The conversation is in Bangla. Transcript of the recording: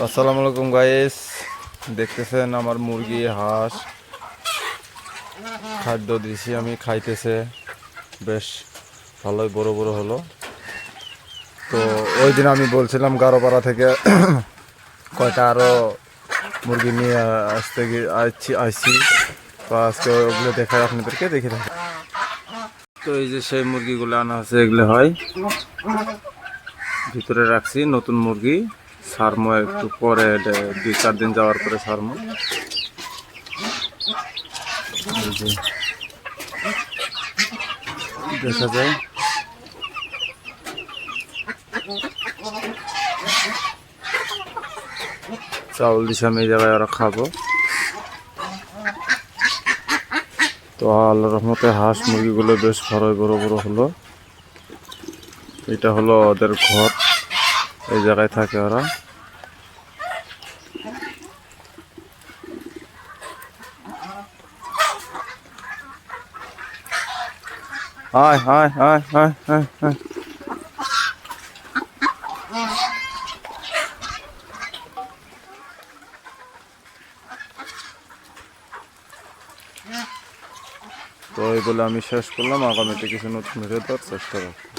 আসসালামু আলাইকুম গাইস, দেখতেছেন আমার মুরগি হাঁস খাদ্য দিছি আমি, খাইতেছে বেশ ভালোই বড় বড় হলো। তো ওই দিন আমি বলছিলাম গারোপাড়া থেকে কয়টা আরো মুরগি নিয়ে আইছি। তো আজকে ওগুলো দেখায় আপনাদেরকে, দেখে থাকি। তো এই যে সেই মুরগিগুলো আনা হচ্ছে, এগুলো হয় ভিতরে রাখছি নতুন মুরগি। সারমো একটু পরে, 2-4 দিন যাওয়ার পরে সারমো। দেখা যায় চাউল দিছে আমি এই জায়গায় ওরা খাবো। তো আল্লাহর রহমতে হাঁস মুরগিগুলো বেশ বড় বড় হলো। এটা হলো ওদের ঘর, এই জায়গায় থাকে ওরা। হায় হায় হায় হায় হায় হায়। তো এইগুলো আমি শেষ করলাম। আগামীতে কিছু নতুন ভিডিও দেওয়ার চেষ্টা করব।